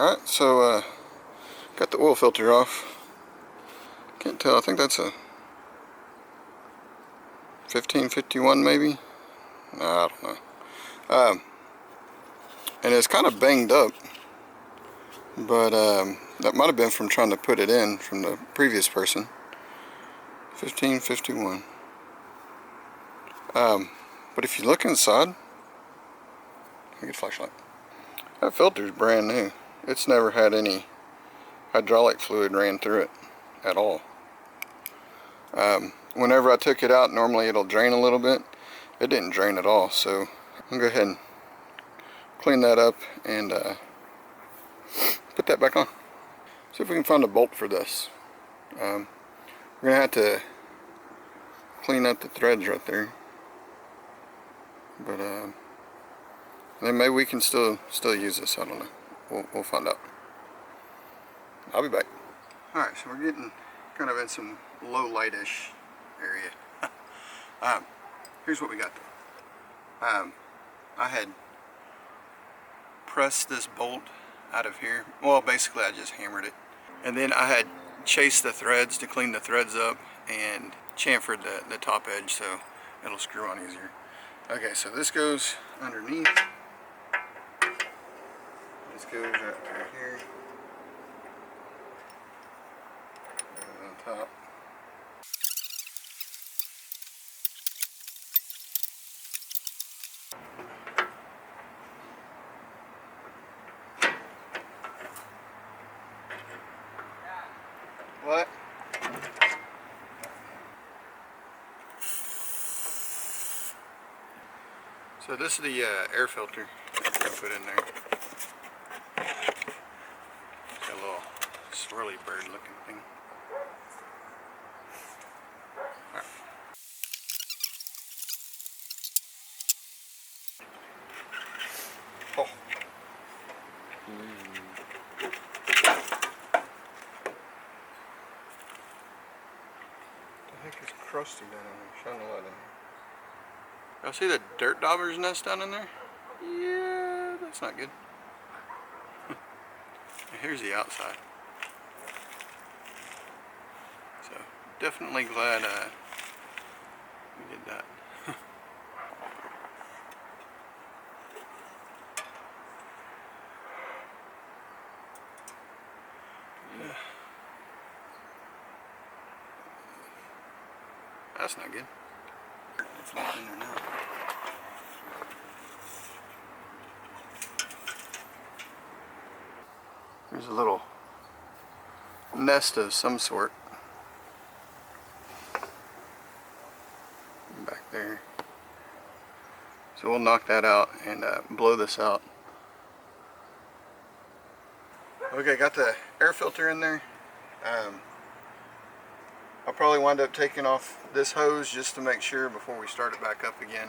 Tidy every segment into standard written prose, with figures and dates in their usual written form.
Alright, so got the oil filter off. Can't tell, I think that's a 1551 maybe? Nah, I don't know. And it's kind of banged up, but that might have been from trying to put it in from the previous person. 1551. But if you look inside, let me get a flashlight. That filter's brand new. It's never had any hydraulic fluid ran through it at all. Whenever I took it out, normally it'll drain a little bit. It didn't drain at all, so I'm gonna go ahead and clean that up and put that back on. See if we can find a bolt for this. We're gonna have to clean up the threads right there, but then maybe we can still use this. I don't know. We'll find out. I'll be back. All right, so we're getting kind of in some low lightish area. Here's what we got though. I had pressed this bolt out of here. Well, basically I just hammered it, and then I had chased the threads to clean the threads up and chamfered the top edge so it'll screw on easier. Okay, so this goes underneath. This goes right through here. On top. What? So this is the air filter that we're going to put in there. It's got a little swirly bird looking thing. Right. Oh. The heck is crusty down in there? Shine the light in there. Y'all see the dirt dauber's nest down in there? Yeah, that's not good. Here's the outside. So definitely glad we did that. Yeah. That's not good. It's not in there now. There's a little nest of some sort back there. So we'll knock that out and blow this out. Okay, got the air filter in there. I'll probably wind up taking off this hose just to make sure before we start it back up again.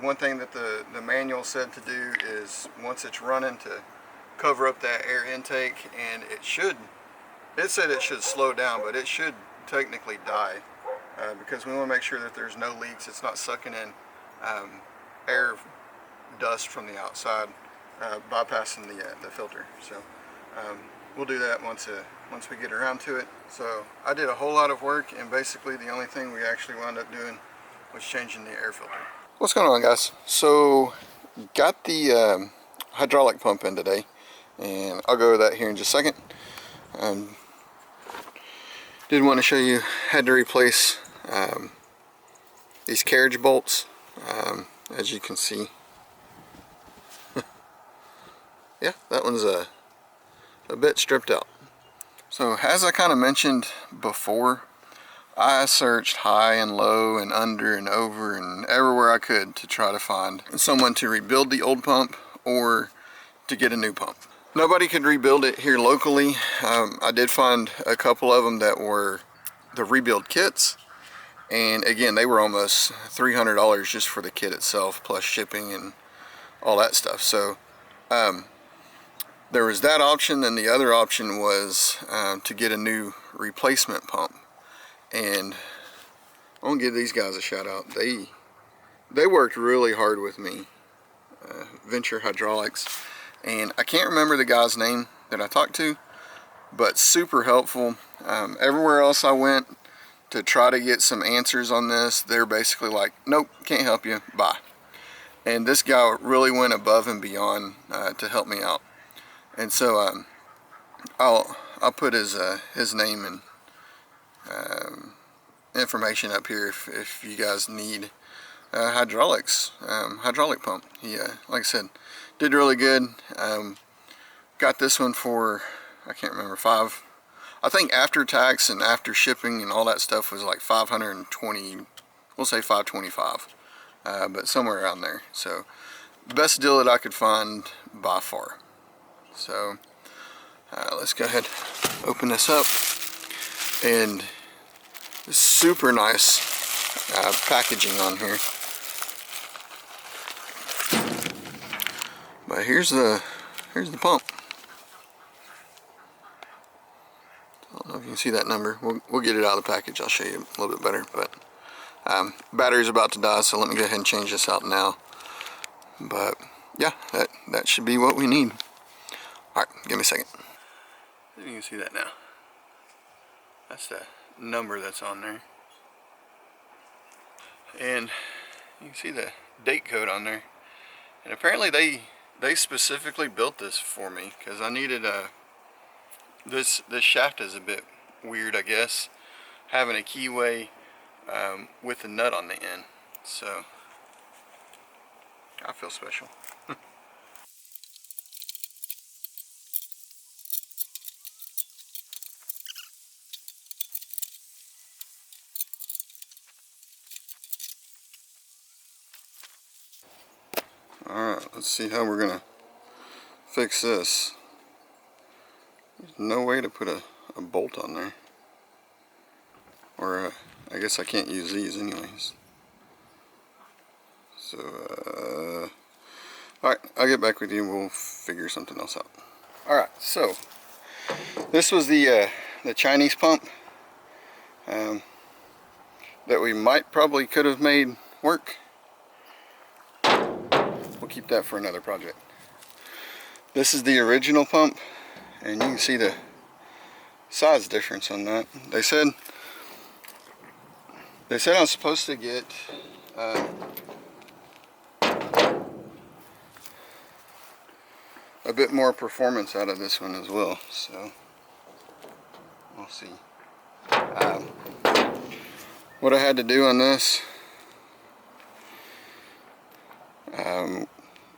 One thing that the manual said to do is once it's running to cover up that air intake, and it said it should slow down, but it should technically die because we want to make sure that there's no leaks. It's not sucking in air dust from the outside, bypassing the filter. So we'll do that once we get around to it. So I did a whole lot of work, and basically the only thing we actually wound up doing was changing the air filter. What's going on, guys? So got the hydraulic pump in today, and I'll go over that here in just a second. Did want to show you, had to replace these carriage bolts, as you can see. Yeah, that one's a bit stripped out. So as I kind of mentioned before, I searched high and low and under and over and everywhere I could to try to find someone to rebuild the old pump or to get a new pump. Nobody could rebuild it here locally. I did find a couple of them that were the rebuild kits, and again they were almost $300 just for the kit itself plus shipping and all that stuff. So there was that option, and the other option was to get a new replacement pump. And I want to give these guys a shout out. They worked really hard with me. Venture Hydraulics. And I can't remember the guy's name that I talked to, but super helpful. Everywhere else I went to try to get some answers on this, they're basically like, nope, can't help you, bye. And this guy really went above and beyond to help me out. And so I'll put his name and information up here if you guys need hydraulic pump. He, like I said, did really good. Got this one for, I can't remember, I think after tax and after shipping and all that stuff was like 520, we'll say 525, but somewhere around there. So best deal that I could find by far. So let's go ahead, open this up, and super nice packaging on here. But here's the pump. I don't know if you can see that number. We'll get it out of the package. I'll show you a little bit better. But battery's about to die, so let me go ahead and change this out now. But yeah, that should be what we need. All right, give me a second. You can see that now. That's the number that's on there. And you can see the date code on there. And apparently they specifically built this for me because I needed this shaft is a bit weird, I guess, having a keyway with a nut on the end. So I feel special. Alright, let's see how we're gonna fix this. There's no way to put a bolt on there. Or I guess I can't use these anyways. So, alright, I'll get back with you and we'll figure something else out. Alright, so this was the Chinese pump that we probably could have made work. We'll keep that for another project. This is the original pump, and you can see the size difference on that. They said I was supposed to get a bit more performance out of this one as well, so we'll see. What I had to do on this,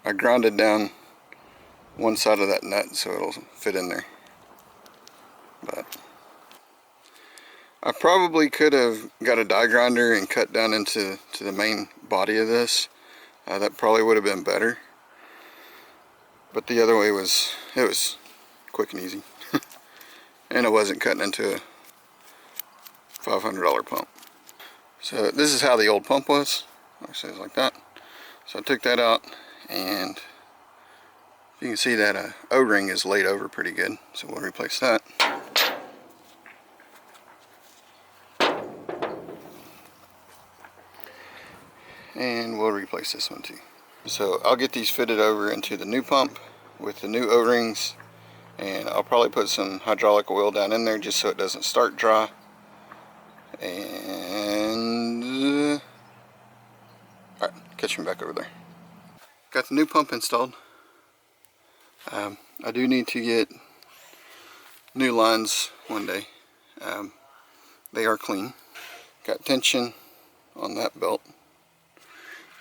I grounded down one side of that nut so it'll fit in there. But I probably could have got a die grinder and cut down into the main body of this. That probably would have been better. But the other way it was quick and easy. And it wasn't cutting into a $500 pump. So this is how the old pump was. Actually, it was like that. So I took that out, and you can see that O-ring is laid over pretty good. So we'll replace that. And we'll replace this one too. So I'll get these fitted over into the new pump with the new O-rings, and I'll probably put some hydraulic oil down in there just so it doesn't start dry. And alright, catch me back over there. Got the new pump installed. I do need to get new lines one day. They are clean. Got tension on that belt.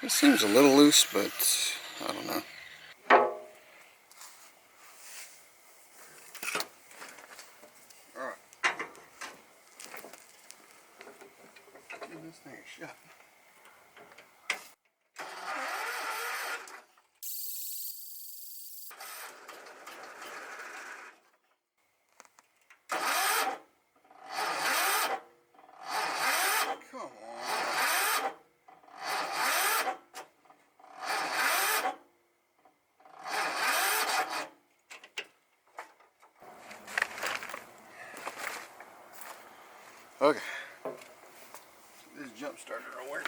It seems a little loose, but I don't know. Alright. Give this thing a shot. Come on. Okay. This jump starter will work.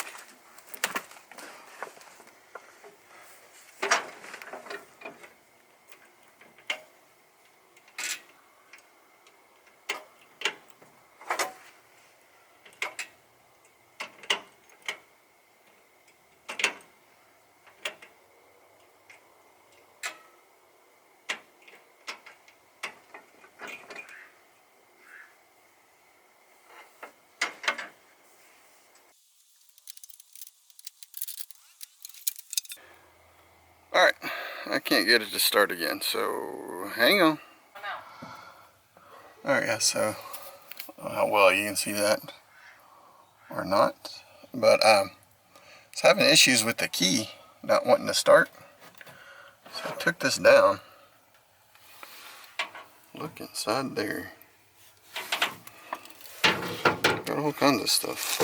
Alright, I can't get it to start again, so hang on. Alright, yeah, so I don't know how well you can see that or not, but it's having issues with the key not wanting to start. So I took this down. Look inside there. Got all kinds of stuff.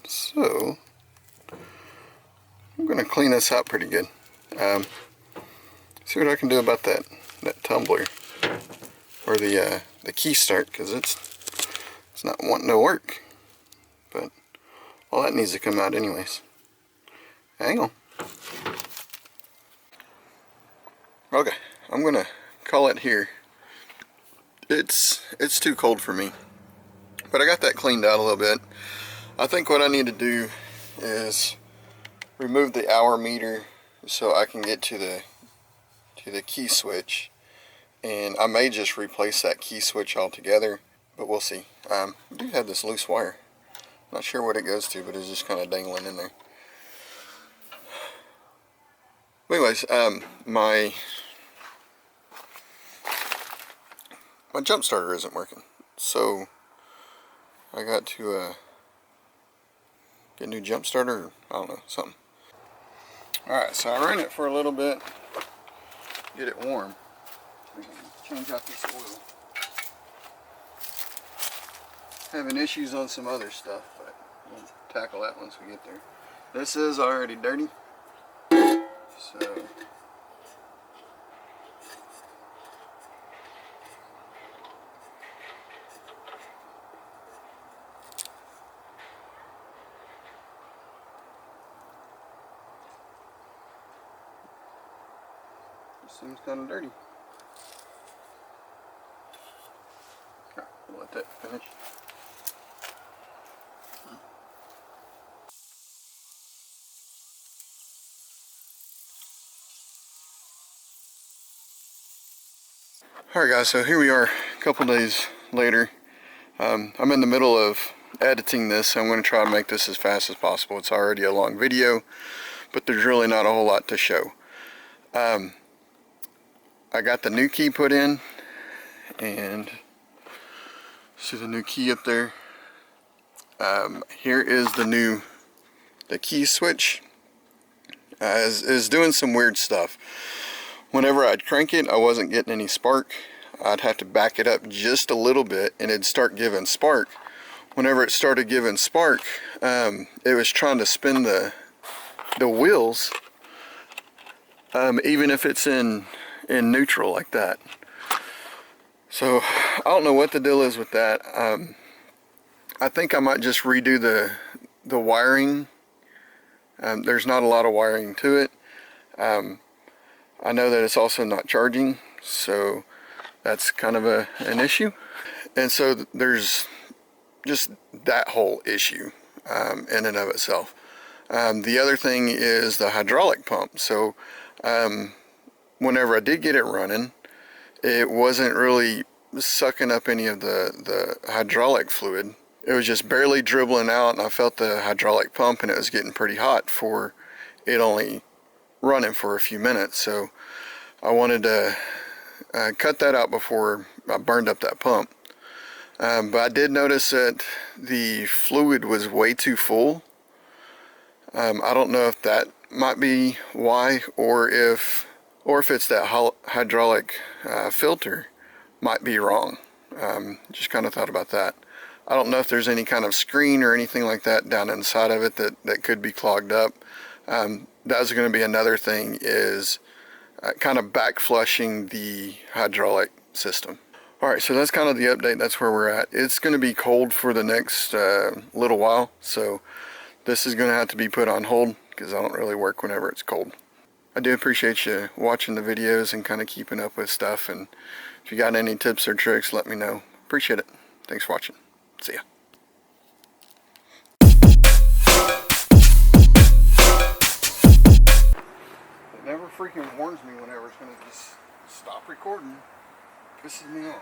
So I'm going to clean this out pretty good. See what I can do about that tumbler or the key start, because it's not wanting to work. But all that needs to come out anyways. Hang on. Okay, I'm gonna call it here. It's too cold for me, but I got that cleaned out a little bit. I think what I need to do is remove the hour meter so I can get to the key switch, and I may just replace that key switch altogether, but we'll see. I do have this loose wire. Not sure what it goes to, but it's just kind of dangling in there. But anyways, my jump starter isn't working, so I got to get a new jump starter, or I don't know, something. Alright, so I ran it for a little bit, get it warm. Change out this oil. Having issues on some other stuff, but we'll tackle that once we get there. This is already dirty, so seems kind of dirty. Alright, we'll let that finish. Alright guys, so here we are a couple days later. I'm in the middle of editing this, so I'm going to try to make this as fast as possible. It's already a long video, but there's really not a whole lot to show. I got the new key put in, and see the new key up there. Here is the key switch. Is doing some weird stuff. Whenever I'd crank it, I wasn't getting any spark. I'd have to back it up just a little bit and it'd start giving spark. Whenever it started giving spark, it was trying to spin the wheels, even if it's in neutral like that. So I don't know what the deal is with that. I think I might just redo the wiring. There's not a lot of wiring to it. I know that it's also not charging, so that's kind of an issue. And so there's just that whole issue in and of itself. The other thing is the hydraulic pump. So whenever I did get it running, it wasn't really sucking up any of the hydraulic fluid. It was just barely dribbling out, and I felt the hydraulic pump and it was getting pretty hot for it only running for a few minutes. So I wanted to cut that out before I burned up that pump. But I did notice that the fluid was way too full. I don't know if that might be why, or if it's that hydraulic filter might be wrong. Just kind of thought about that. I don't know if there's any kind of screen or anything like that down inside of it that could be clogged up. That was going to be another thing, is kind of back flushing the hydraulic system. Alright, so that's kind of the update. That's where we're at. It's going to be cold for the next little while, so this is going to have to be put on hold because I don't really work whenever it's cold. I do appreciate you watching the videos and kind of keeping up with stuff, and if you got any tips or tricks, let me know. Appreciate it. Thanks for watching. See ya. It never freaking warns me whenever it's going to just stop recording. Pisses me off.